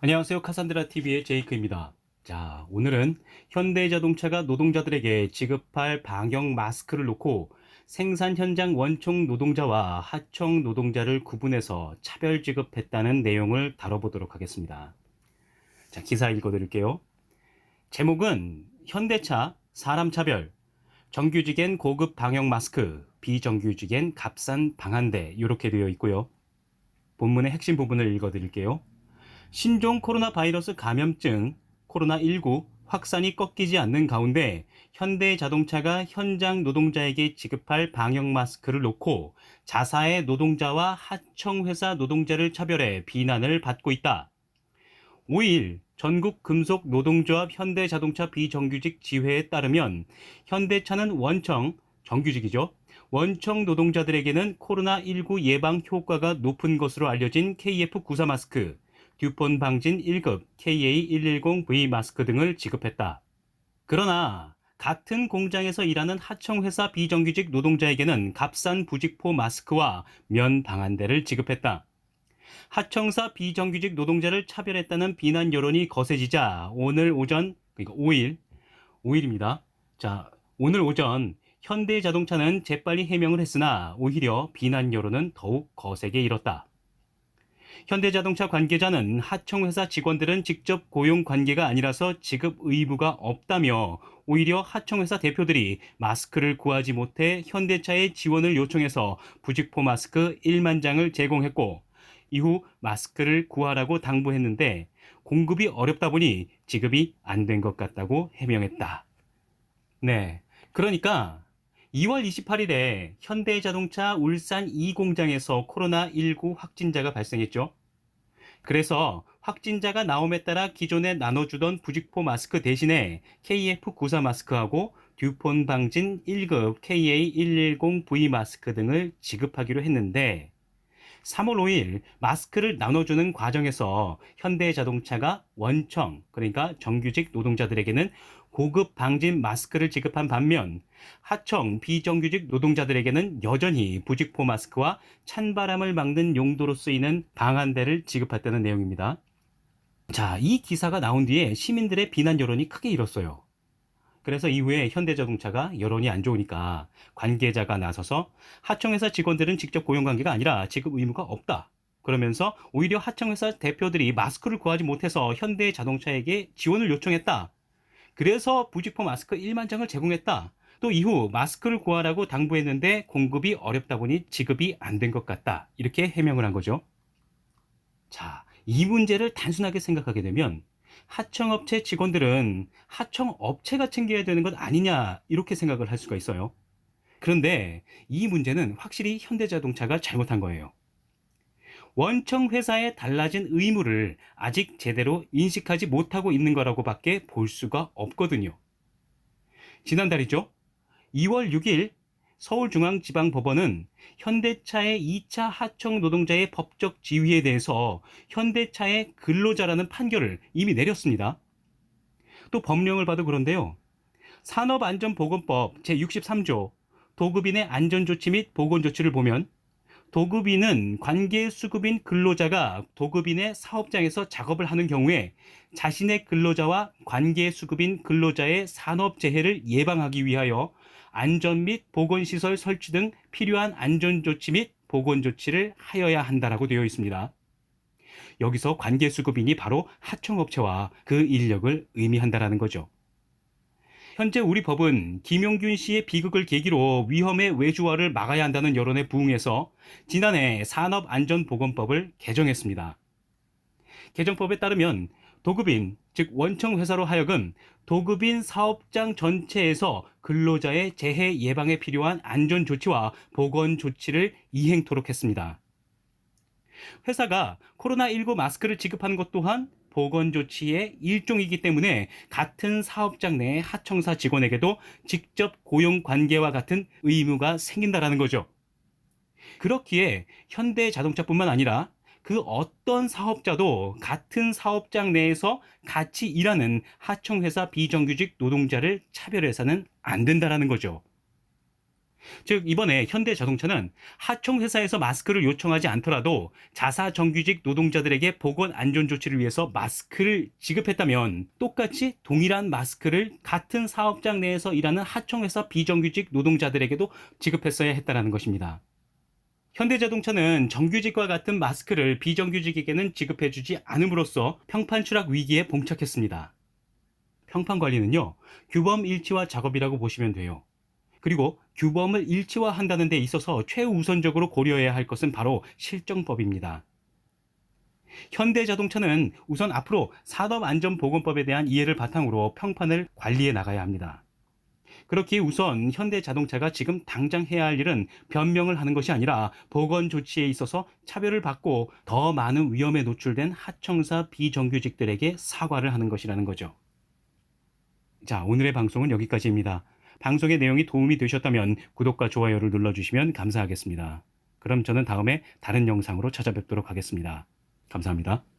안녕하세요. 카산드라 TV의 제이크입니다. 자, 오늘은 현대자동차가 노동자들에게 지급할 방역 마스크를 놓고 생산 현장 원청 노동자와 하청 노동자를 구분해서 차별 지급했다는 내용을 다뤄보도록 하겠습니다. 자, 기사 읽어드릴게요. 제목은 현대차 사람 차별, 정규직엔 고급 방역 마스크, 비정규직엔 값싼 방한대 이렇게 되어 있고요. 본문의 핵심 부분을 읽어드릴게요. 신종 코로나 바이러스 감염증 코로나19 확산이 꺾이지 않는 가운데 현대자동차가 현장 노동자에게 지급할 방역 마스크를 놓고 자사의 노동자와 하청회사 노동자를 차별해 비난을 받고 있다. 5일 전국금속노동조합 현대자동차 비정규직 지회에 따르면 현대차는 원청, 정규직이죠. 원청 노동자들에게는 코로나19 예방 효과가 높은 것으로 알려진 KF94 마스크, 듀폰 방진 1급 KA110V 마스크 등을 지급했다. 그러나 같은 공장에서 일하는 하청회사 비정규직 노동자에게는 값싼 부직포 마스크와 면 방한대를 지급했다. 하청사 비정규직 노동자를 차별했다는 비난 여론이 거세지자 오늘 오전, 그러니까 5일입니다. 자, 오늘 오전 현대자동차는 재빨리 해명을 했으나 오히려 비난 여론은 더욱 거세게 일었다. 현대자동차 관계자는 하청회사 직원들은 직접 고용 관계가 아니라서 지급 의무가 없다며 오히려 하청회사 대표들이 마스크를 구하지 못해 현대차에 지원을 요청해서 부직포 마스크 1만 장을 제공했고 이후 마스크를 구하라고 당부했는데 공급이 어렵다 보니 지급이 안 된 것 같다고 해명했다. 네. 그러니까 2월 28일에 현대자동차 울산 2공장에서 코로나19 확진자가 발생했죠. 그래서 확진자가 나옴에 따라 기존에 나눠주던 부직포 마스크 대신에 KF94 마스크하고 듀폰 방진 1급 KA110V 마스크 등을 지급하기로 했는데 3월 5일 마스크를 나눠주는 과정에서 현대자동차가 원청, 그러니까 정규직 노동자들에게는 고급 방진 마스크를 지급한 반면 하청, 비정규직 노동자들에게는 여전히 부직포 마스크와 찬바람을 막는 용도로 쓰이는 방한대를 지급했다는 내용입니다. 자, 이 기사가 나온 뒤에 시민들의 비난 여론이 크게 일었어요. 그래서 이후에 현대자동차가 여론이 안 좋으니까 관계자가 나서서 하청회사 직원들은 직접 고용관계가 아니라 지급 의무가 없다. 그러면서 오히려 하청회사 대표들이 마스크를 구하지 못해서 현대자동차에게 지원을 요청했다. 그래서 부직포 마스크 1만 장을 제공했다. 또 이후 마스크를 구하라고 당부했는데 공급이 어렵다 보니 지급이 안 된 것 같다. 이렇게 해명을 한 거죠. 자, 이 문제를 단순하게 생각하게 되면 하청업체 직원들은 하청업체가 챙겨야 되는 것 아니냐 이렇게 생각을 할 수가 있어요. 그런데 이 문제는 확실히 현대자동차가 잘못한 거예요. 원청 회사에 달라진 의무를 아직 제대로 인식하지 못하고 있는 거라고 밖에 볼 수가 없거든요. 지난달이죠. 2월 6일 서울중앙지방법원은 현대차의 2차 하청 노동자의 법적 지위에 대해서 현대차의 근로자라는 판결을 이미 내렸습니다. 또 법령을 봐도 그런데요. 산업안전보건법 제63조 도급인의 안전조치 및 보건조치를 보면 도급인은 관계수급인 근로자가 도급인의 사업장에서 작업을 하는 경우에 자신의 근로자와 관계수급인 근로자의 산업재해를 예방하기 위하여 안전 및 보건시설 설치 등 필요한 안전조치 및 보건조치를 하여야 한다라고 되어 있습니다. 여기서 관계수급인이 바로 하청업체와 그 인력을 의미한다라는 거죠. 현재 우리 법은 김용균 씨의 비극을 계기로 위험의 외주화를 막아야 한다는 여론에 부응해서 지난해 산업안전보건법을 개정했습니다. 개정법에 따르면 도급인, 즉 원청회사로 하여금 도급인 사업장 전체에서 근로자의 재해 예방에 필요한 안전조치와 보건조치를 이행토록 했습니다. 회사가 코로나19 마스크를 지급하는 것 또한 보건조치의 일종이기 때문에 같은 사업장 내 하청사 직원에게도 직접 고용 관계와 같은 의무가 생긴다라는 거죠. 그렇기에 현대자동차뿐만 아니라 그 어떤 사업자도 같은 사업장 내에서 같이 일하는 하청회사 비정규직 노동자를 차별해서는 안 된다라는 거죠. 즉 이번에 현대자동차는 하청 회사에서 마스크를 요청하지 않더라도 자사 정규직 노동자들에게 보건 안전 조치를 위해서 마스크를 지급했다면 똑같이 동일한 마스크를 같은 사업장 내에서 일하는 하청 회사 비정규직 노동자들에게도 지급했어야 했다라는 것입니다. 현대자동차는 정규직과 같은 마스크를 비정규직에게는 지급해주지 않음으로써 평판 추락 위기에 봉착했습니다. 평판 관리는요, 규범 일치화 작업이라고 보시면 돼요. 그리고 규범을 일치화한다는 데 있어서 최우선적으로 고려해야 할 것은 바로 실정법입니다. 현대자동차는 우선 앞으로 산업안전보건법에 대한 이해를 바탕으로 평판을 관리해 나가야 합니다. 그렇기에 우선 현대자동차가 지금 당장 해야 할 일은 변명을 하는 것이 아니라 보건 조치에 있어서 차별을 받고 더 많은 위험에 노출된 하청사 비정규직들에게 사과를 하는 것이라는 거죠. 자, 오늘의 방송은 여기까지입니다. 방송의 내용이 도움이 되셨다면 구독과 좋아요를 눌러주시면 감사하겠습니다. 그럼 저는 다음에 다른 영상으로 찾아뵙도록 하겠습니다. 감사합니다.